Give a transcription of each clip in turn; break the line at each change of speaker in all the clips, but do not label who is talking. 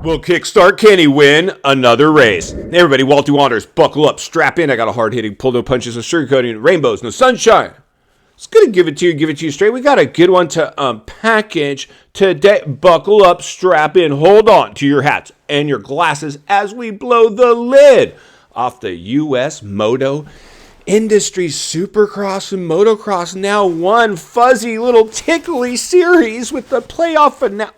Will Kickstart Kenny win another race? Hey everybody, Walty Wanderers, buckle up, strap in. I got a hard-hitting, pull no punches, no sugarcoating, rainbows, no sunshine. It's going to give it to you straight. We got a good one to package today. Buckle up, strap in, hold on to your hats and your glasses as we blow the lid off the U.S. Moto Industry Supercross and Motocross. Now one fuzzy little tickly series with the playoff finale.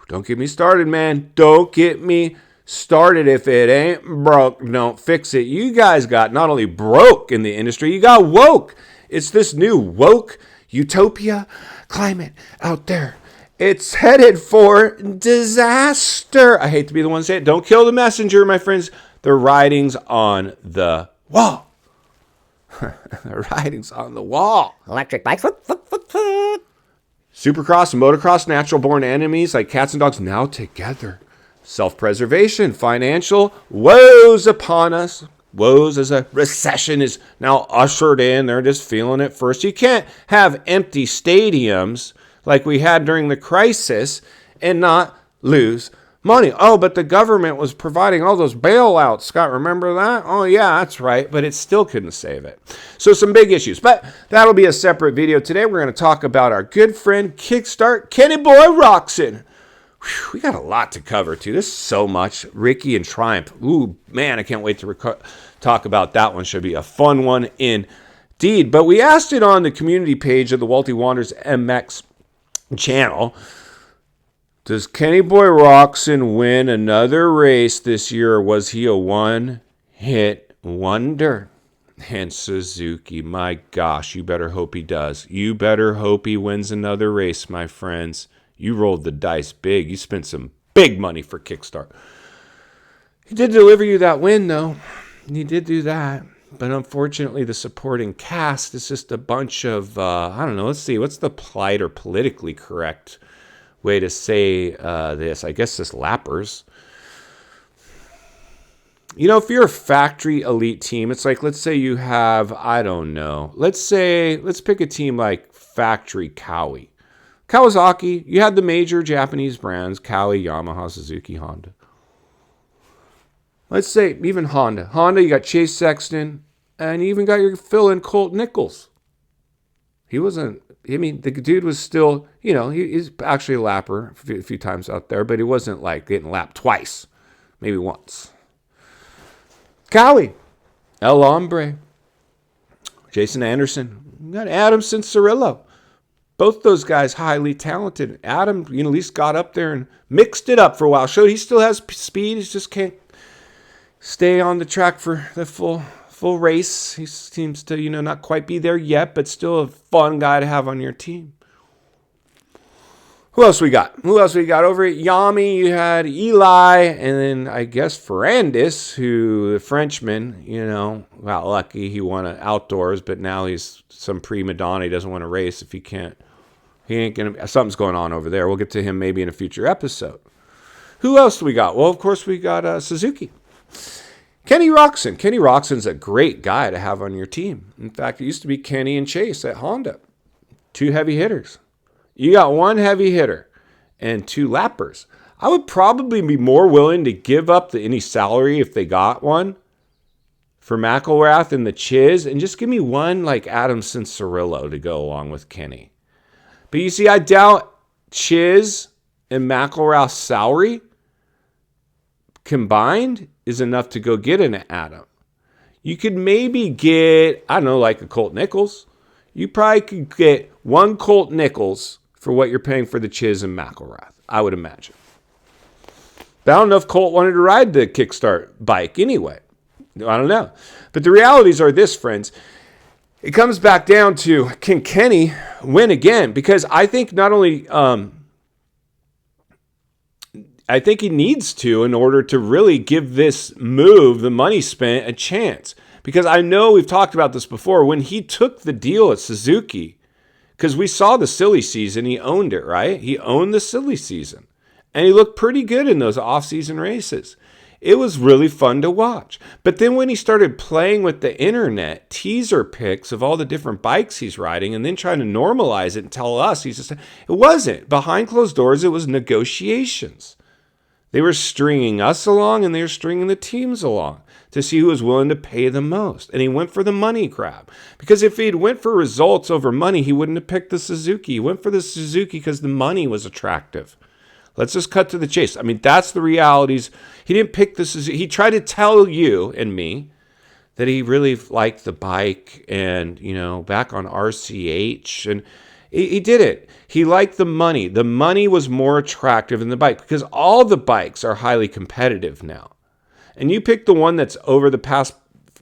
Don't get me started, man. Don't get me started. If it ain't broke, don't fix it. You guys got not only broke in the industry, you got woke. It's this new woke utopia climate out there. It's headed for disaster. I hate to be the one to say it. Don't kill the messenger, my friends. The writing's on the wall. The writing's on the wall.
Electric bikes.
Supercross and motocross, natural-born enemies like cats and dogs now together. Self-preservation, financial woes upon us. Woes as a recession is now ushered in. They're just feeling it first. You can't have empty stadiums like we had during the crisis and not lose money. Oh, but the government was providing all those bailouts. Scott, remember that? Oh, yeah, that's right. But it still couldn't save it. So some big issues. But that'll be a separate video. Today we're going to talk about our good friend Kickstart Kenny Boy Roczen. We got a lot to cover, too. There's so much. Ricky and Triumph. Ooh, man, I can't wait to talk about that one. Should be a fun one indeed. But we asked it on the community page of the Walty Wanderers MX channel. Does Kenny Boy Roczen win another race this year, or was he a one-hit wonder? And Suzuki, my gosh, you better hope he does. You better hope he wins another race, my friends. You rolled the dice big. You spent some big money for Kickstart. He did deliver you that win, though. He did do that. But unfortunately, the supporting cast is just a bunch of, I don't know, let's see, what's the polite or politically correct way to say this? I guess just lappers. You know, if you're a factory elite team, it's like, let's say you have, I don't know, let's pick a team like Factory Kawi. Kawasaki, you had the major Japanese brands, Kawi, Yamaha, Suzuki, Honda. Let's say even Honda. Honda, you got Chase Sexton, and you even got your fill-in Colt Nichols. He wasn't, I mean, the dude was still, you know, he's actually a lapper a few times out there, but he wasn't like getting lapped twice, maybe once. Kawi, El Hombre, Jason Anderson, you got Adam Cianciarulo. Both those guys highly talented. Adam, you know, at least got up there and mixed it up for a while. Showed he still has speed. He just can't stay on the track for the full race. He seems to, you know, not quite be there yet, but still a fun guy to have on your team. Who else we got? Over at Yami, you had Eli, and then I guess Ferrandis, who the Frenchman, you know, got lucky. He won outdoors, but now he's some prima donna. He doesn't want to race if he can't. He ain't gonna. Something's going on over there. We'll get to him maybe in a future episode. Who else do we got? Well, of course we got Suzuki. Kenny Roczen. Kenny Roczen's a great guy to have on your team. In fact, it used to be Kenny and Chase at Honda. Two heavy hitters. You got one heavy hitter and two lappers. I would probably be more willing to give up any salary if they got one for McElrath and the Chiz, and just give me one like Adam Cianciarulo to go along with Kenny. But you see, I doubt Chiz and McElrath's salary combined is enough to go get an Adam. You could maybe get, I don't know, like a Colt Nichols. You probably could get one Colt Nichols for what you're paying for the Chiz and McElrath, I would imagine. But I don't know if Colt wanted to ride the Kickstart bike anyway. I don't know. But the realities are this, friends. It comes back down to, can Kenny win again? Because I think not only, I think he needs to in order to really give this move, the money spent, a chance. Because I know we've talked about this before. When he took the deal at Suzuki, because we saw the silly season, he owned it, right? He owned the silly season. And he looked pretty good in those off-season races. It was really fun to watch. But then when he started playing with the internet, teaser pics of all the different bikes he's riding, and then trying to normalize it and tell us, it wasn't. Behind closed doors, it was negotiations. They were stringing us along, and they were stringing the teams along to see who was willing to pay the most. And he went for the money grab. Because if he'd went for results over money, he wouldn't have picked the Suzuki. He went for the Suzuki because the money was attractive. Let's just cut to the chase. I mean, that's the realities. He didn't pick the Suzuki. He tried to tell you and me that he really liked the bike and, back on RCH. And he did it. He liked the money. The money was more attractive than the bike because all the bikes are highly competitive now. And you pick the one that's over the past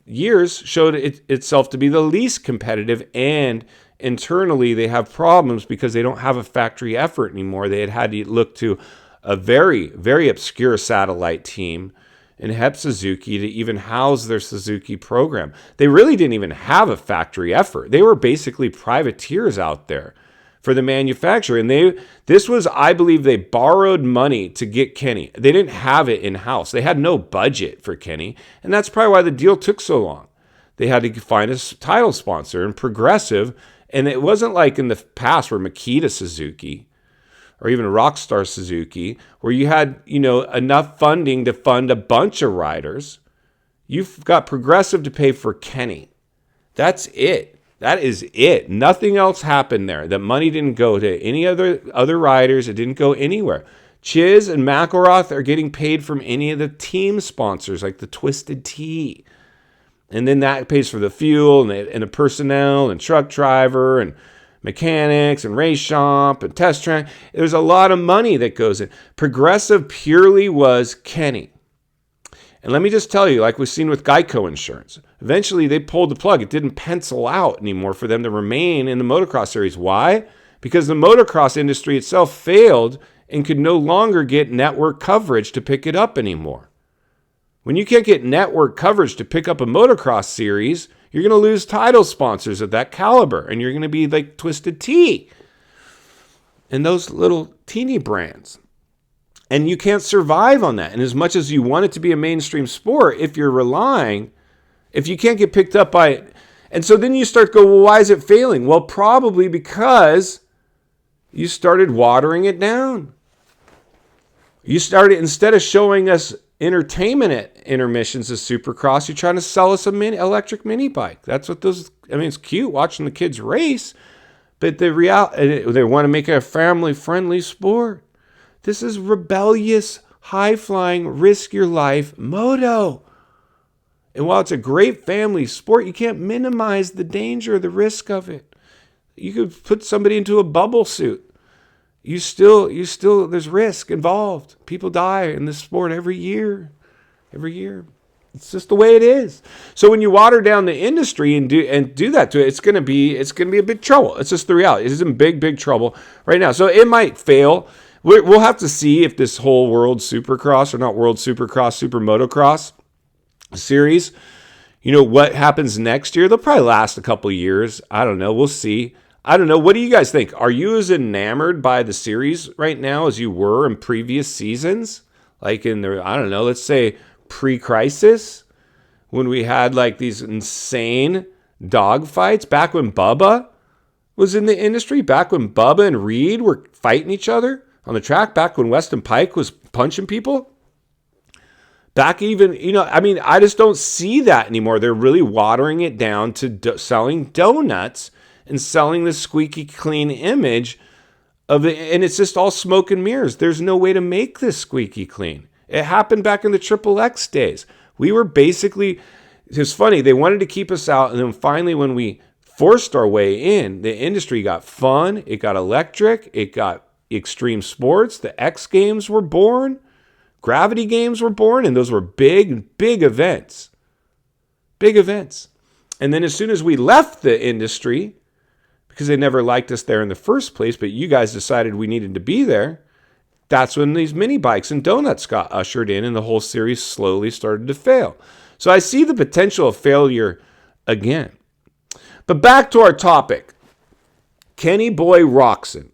years showed itself to be the least competitive, and internally they have problems because they don't have a factory effort anymore. They had to look to a very, very obscure satellite team in Hep Suzuki to even house their Suzuki program. They really didn't even have a factory effort. They were basically privateers out there for the manufacturer. And this was, I believe, they borrowed money to get Kenny. They didn't have it in-house. They had no budget for Kenny. And that's probably why the deal took so long. They had to find a title sponsor, and Progressive. And it wasn't like in the past where Makita Suzuki or even Rockstar Suzuki, where you had, enough funding to fund a bunch of riders. You've got Progressive to pay for Kenny. That's it. That is it. Nothing else happened there. That money didn't go to any other riders. It didn't go anywhere. Chiz and McElroth are getting paid from any of the team sponsors, like the Twisted Tea. And then that pays for the fuel and the personnel and truck driver and mechanics and race shop and test track. There's a lot of money that goes in. Progressive purely was Kenny. And let me just tell you, like we've seen with Geico Insurance, eventually they pulled the plug. It didn't pencil out anymore for them to remain in the motocross series. Why? Because the motocross industry itself failed and could no longer get network coverage to pick it up anymore. When you can't get network coverage to pick up a motocross series, you're going to lose title sponsors of that caliber, and you're going to be like Twisted Tea and those little teeny brands. And you can't survive on that. And as much as you want it to be a mainstream sport, if you can't get picked up by it. And so then you start to go, well, why is it failing? Well, probably because you started watering it down. You started, instead of showing us entertainment at intermissions of Supercross, you're trying to sell us electric mini bike. That's what it's cute watching the kids race, but they want to make it a family-friendly sport. This is rebellious, high-flying, risk-your-life moto. And while it's a great family sport, you can't minimize the danger or the risk of it. You could put somebody into a bubble suit. You still, there's risk involved. People die in this sport every year. It's just the way it is. So when you water down the industry and do that to it, it's going to be a big trouble. It's just the reality. It's in big trouble right now. So it might fail. We'll have to see if this whole World Supercross, or not World Supercross, Super Motocross series, what happens next year. They'll probably last a couple years. I don't know. We'll see. I don't know. What do you guys think? Are you as enamored by the series right now as you were in previous seasons? Like in the, I don't know, let's say pre-crisis, when we had like these insane dogfights, back when Bubba was in the industry, back when Bubba and Reed were fighting each other on the track, back when Weston Pike was punching people. Back even, I just don't see that anymore. They're really watering it down to selling donuts and selling this squeaky clean image of it, and it's just all smoke and mirrors. There's no way to make this squeaky clean. It happened back in the Triple X days. We were basically, it's funny, they wanted to keep us out, and then finally when we forced our way in, the industry got fun, it got electric, it got extreme sports, the X Games were born, Gravity Games were born, and those were big events. Big events. And then as soon as we left the industry, because they never liked us there in the first place, but you guys decided we needed to be there, that's when these mini bikes and donuts got ushered in, and the whole series slowly started to fail. So I see the potential of failure again. But back to our topic. Kenny Boy Roczen.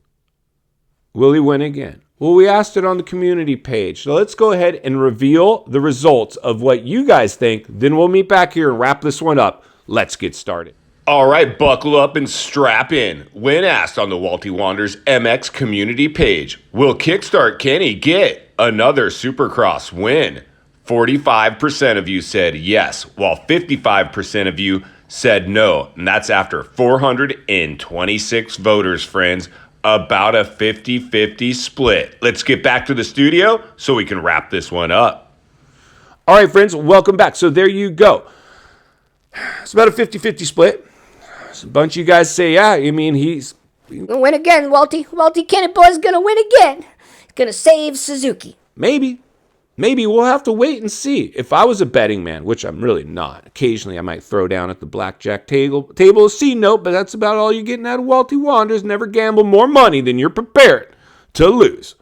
Will he win again? Well, we asked it on the community page. So let's go ahead and reveal the results of what you guys think. Then we'll meet back here and wrap this one up. Let's get started. All right, buckle up and strap in. When asked on the Walty Wanders MX community page, will Kickstart Kenny get another Supercross win? 45% of you said yes, while 55% of you said no. And that's after 426 voters, friends. About a 50-50 split. Let's get back to the studio so we can wrap this one up. All right, friends, welcome back. So there you go. It's about a 50-50 split. So a bunch of you guys say, yeah, I mean, he's
gonna win again, Walty. Walty Kenny Boy's gonna win again. He's gonna save Suzuki.
Maybe we'll have to wait and see. If I was a betting man, which I'm really not, occasionally I might throw down at the blackjack table a C note, but that's about all you're getting out of Walty Wanders. Never gamble more money than you're prepared to lose.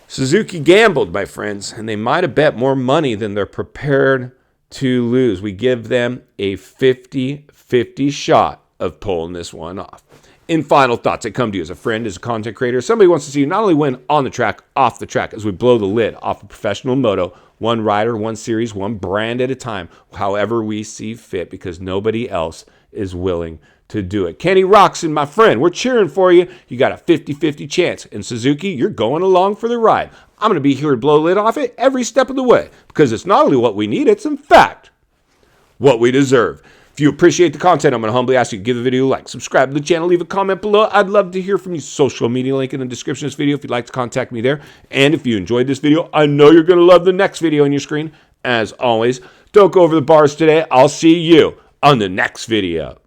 Suzuki gambled, my friends, and they might have bet more money than they're prepared to lose. We give them a 50-50 shot of pulling this one off. In final thoughts, I come to you as a friend, as a content creator. Somebody wants to see you not only win on the track, off the track, as we blow the lid off of professional moto, one rider, one series, one brand at a time, however we see fit, because nobody else is willing to do it. Kenny Roxon, my friend, we're cheering for you. You got a 50-50 chance. And Suzuki, you're going along for the ride. I'm going to be here to blow the lid off it every step of the way, because it's not only what we need, it's in fact what we deserve. If you appreciate the content, I'm going to humbly ask you to give the video a like, subscribe to the channel, leave a comment below. I'd love to hear from you. Social media link in the description of this video if you'd like to contact me there. And if you enjoyed this video, I know you're going to love the next video on your screen. As always, don't go over the bars today. I'll see you on the next video.